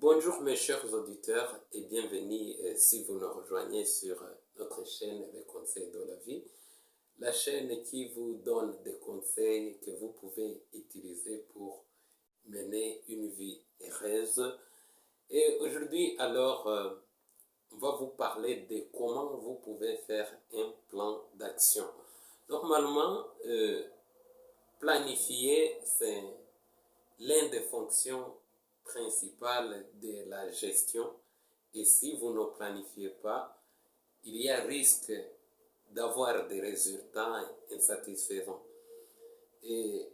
Bonjour mes chers auditeurs et bienvenue si vous nous rejoignez sur notre chaîne Les Conseils de la Vie, la chaîne qui vous donne des conseils que vous pouvez utiliser pour mener une vie heureuse. Et aujourd'hui alors, on va vous parler de comment vous pouvez faire un plan d'action. Normalement, planifier, c'est l'une des fonctions principales de la gestion. Et si vous ne planifiez pas, il y a risque d'avoir des résultats insatisfaisants. Et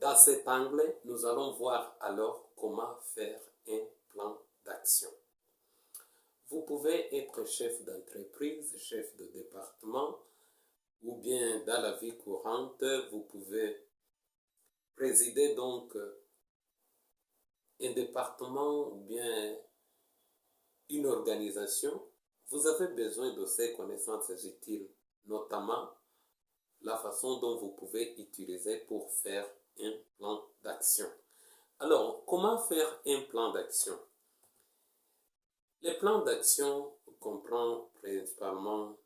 dans cet angle, nous allons voir alors comment faire un plan d'action. Vous pouvez être chef d'entreprise, chef de département, ou bien dans la vie courante, vous pouvez présider donc un département ou bien une organisation. Vous avez besoin de ces connaissances utiles, notamment la façon dont vous pouvez utiliser pour faire un plan d'action. Alors, comment faire un plan d'action? Le plan d'action comprend principalement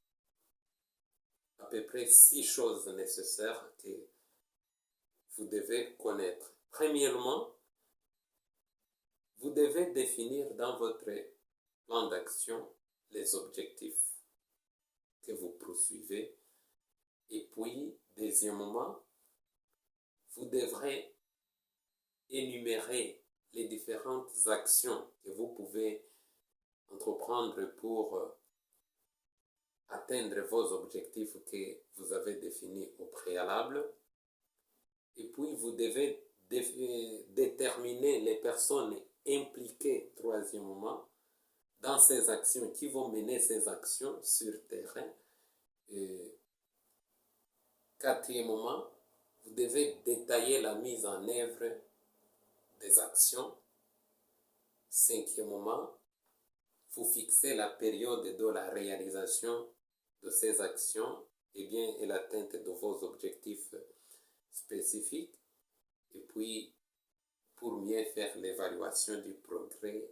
à peu près 6 choses nécessaires que vous devez connaître. Premièrement, vous devez définir dans votre plan d'action les objectifs que vous poursuivez. Et puis, deuxièmement, vous devrez énumérer les différentes actions que vous pouvez entreprendre pour atteindre vos objectifs que vous avez définis au préalable. Et puis, vous devez déterminer les personnes impliquées, troisièmement, dans ces actions, qui vont mener ces actions sur terrain. Et quatrièmement, vous devez détailler la mise en œuvre des actions. Cinquièmement, vous fixez la période de la réalisation de ces actions et l'atteinte de vos objectifs spécifiques. Et puis, pour mieux faire l'évaluation du progrès,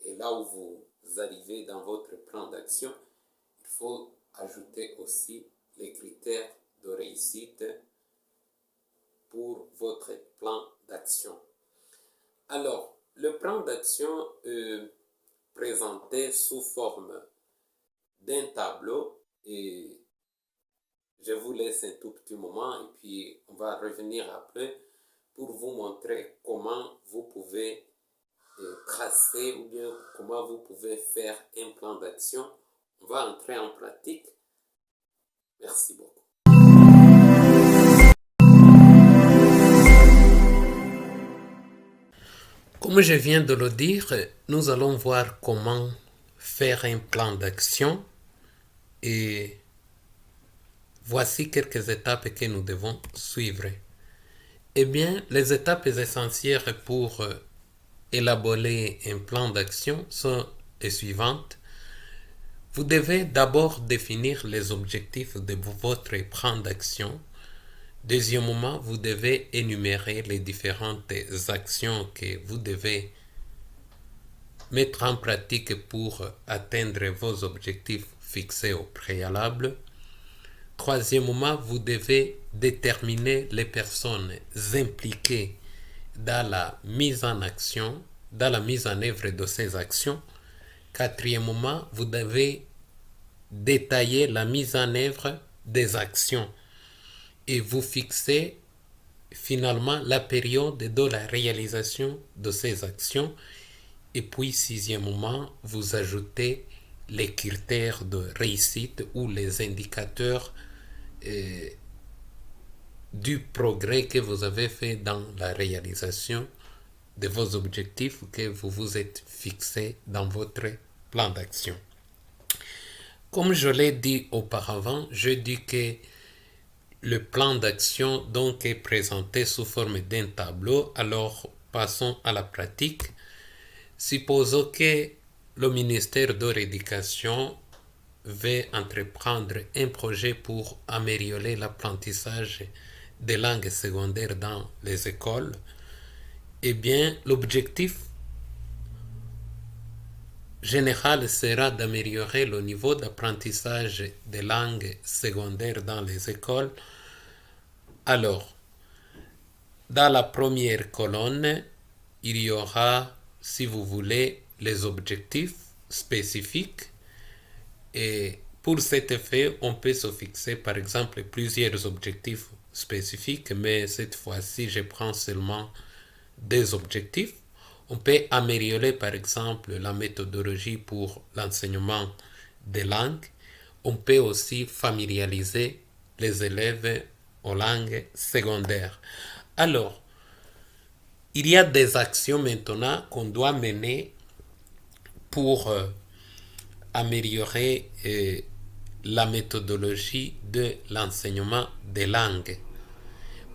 et là où vous arrivez dans votre plan d'action, il faut ajouter aussi les critères de réussite pour votre plan d'action. Alors, le plan d'action est présenté sous forme d'un tableau et je vous laisse un tout petit moment et puis on va revenir après pour vous montrer comment vous pouvez tracer ou bien comment vous pouvez faire un plan d'action. On va entrer en pratique. Merci beaucoup. Comme je viens de le dire, nous allons voir comment faire un plan d'action et voici quelques étapes que nous devons suivre. Eh bien, les étapes essentielles pour élaborer un plan d'action sont les suivantes. Vous devez d'abord définir les objectifs de votre plan d'action. Deuxièmement, vous devez énumérer les différentes actions que vous devez mettre en pratique pour atteindre vos objectifs fixés au préalable. Troisièmement, vous devez déterminer les personnes impliquées dans la mise en action, dans la mise en œuvre de ces actions. Quatrièmement, vous devez détailler la mise en œuvre des actions et vous fixez finalement la période de la réalisation de ces actions. Et puis, sixièmement, vous ajoutez les critères de réussite ou les indicateurs du progrès que vous avez fait dans la réalisation de vos objectifs que vous vous êtes fixés dans votre plan d'action. Comme je l'ai dit auparavant, je dis que le plan d'action donc est présenté sous forme d'un tableau. Alors, passons à la pratique. Supposons que le ministère de l'Éducation veut entreprendre un projet pour améliorer l'apprentissage des langues secondaires dans les écoles. Eh bien, l'objectif général sera d'améliorer le niveau d'apprentissage des langues secondaires dans les écoles. Alors, dans la première colonne, il y aura, si vous voulez, les objectifs spécifiques. Et pour cet effet, on peut se fixer, par exemple, plusieurs objectifs spécifiques, mais cette fois-ci, je prends seulement des objectifs. On peut améliorer, par exemple, la méthodologie pour l'enseignement des langues. On peut aussi familiariser les élèves aux langues secondaires. Alors, il y a des actions maintenant qu'on doit mener pour améliorer la méthodologie de l'enseignement des langues.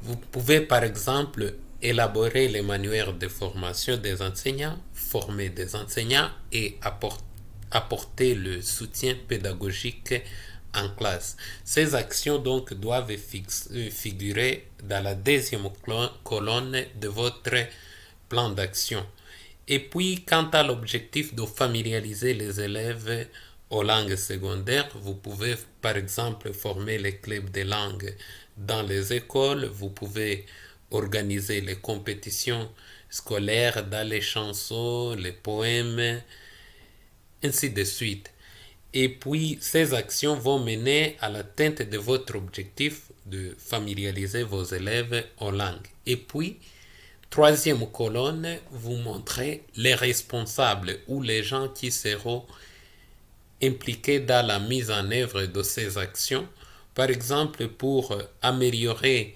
Vous pouvez par exemple élaborer les manuels de formation des enseignants, former des enseignants et apporter le soutien pédagogique en classe. Ces actions donc doivent figurer dans la deuxième colonne de votre plan d'action. Et puis, quant à l'objectif de familiariser les élèves aux langues secondaires, vous pouvez par exemple former les clubs de langue dans les écoles, vous pouvez organiser les compétitions scolaires dans les chansons, les poèmes, ainsi de suite. Et puis, ces actions vont mener à l'atteinte de votre objectif de familiariser vos élèves aux langues. Et puis, troisième colonne, vous montrez les responsables ou les gens qui seront impliqués dans la mise en œuvre de ces actions. Par exemple, pour améliorer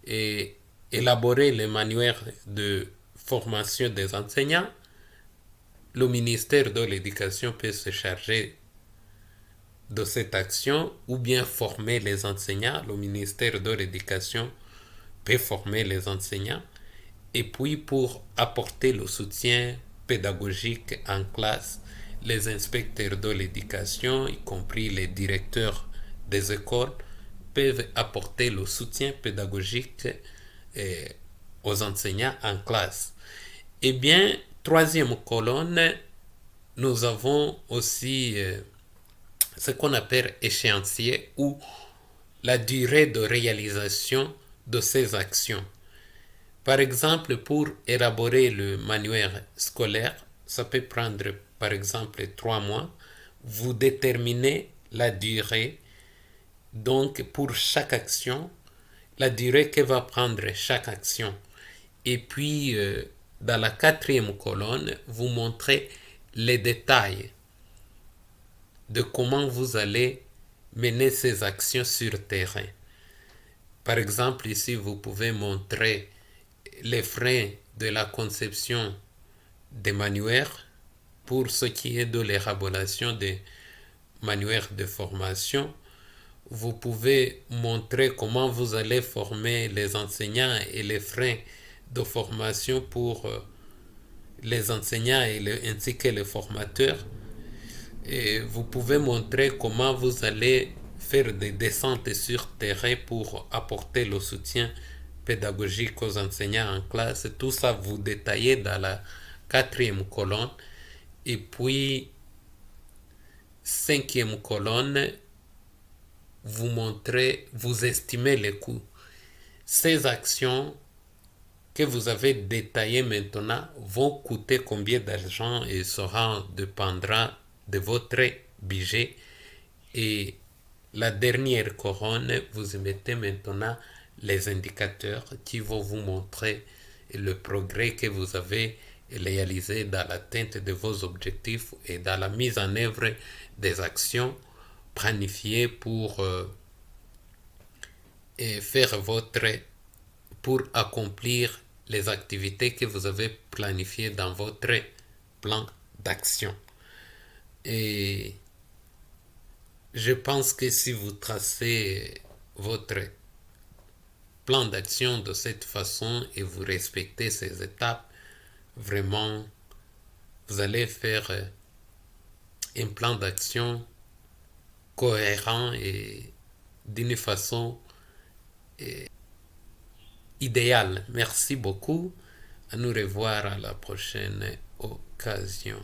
et élaborer les manuels de formation des enseignants, le ministère de l'Éducation peut se charger de cette action ou bien former les enseignants. Le ministère de l'Éducation peut former les enseignants. Et puis pour apporter le soutien pédagogique en classe, les inspecteurs de l'éducation, y compris les directeurs des écoles, peuvent apporter le soutien pédagogique aux enseignants en classe. Eh bien, troisième colonne, nous avons aussi ce qu'on appelle échéancier ou la durée de réalisation de ces actions. Par exemple, pour élaborer le manuel scolaire, ça peut prendre par exemple 3 mois. Vous déterminez la durée, donc pour chaque action, la durée que va prendre chaque action. Et puis, dans la quatrième colonne, vous montrez les détails de comment vous allez mener ces actions sur terrain. Par exemple, ici, vous pouvez montrer les frais de la conception des manuels pour ce qui est de l'élaboration des manuels de formation. Vous pouvez montrer comment vous allez former les enseignants et les frais de formation pour les enseignants ainsi que les formateurs. Et vous pouvez montrer comment vous allez faire des descentes sur terrain pour apporter le soutien pédagogique aux enseignants en classe. Tout ça, vous détaillez dans la quatrième colonne. Et puis, cinquième colonne, vous montrez, vous estimez les coûts. Ces actions que vous avez détaillées maintenant vont coûter combien d'argent et cela dépendra de votre budget. Et la dernière colonne, vous y mettez maintenant les indicateurs qui vont vous montrer le progrès que vous avez réalisé dans l'atteinte de vos objectifs et dans la mise en œuvre des actions planifiées pour faire pour accomplir les activités que vous avez planifiées dans votre plan d'action. Et je pense que si vous tracez votre plan d'action de cette façon et vous respectez ces étapes, vraiment, vous allez faire un plan d'action cohérent et d'une façon idéale. Merci beaucoup. À nous revoir à la prochaine occasion.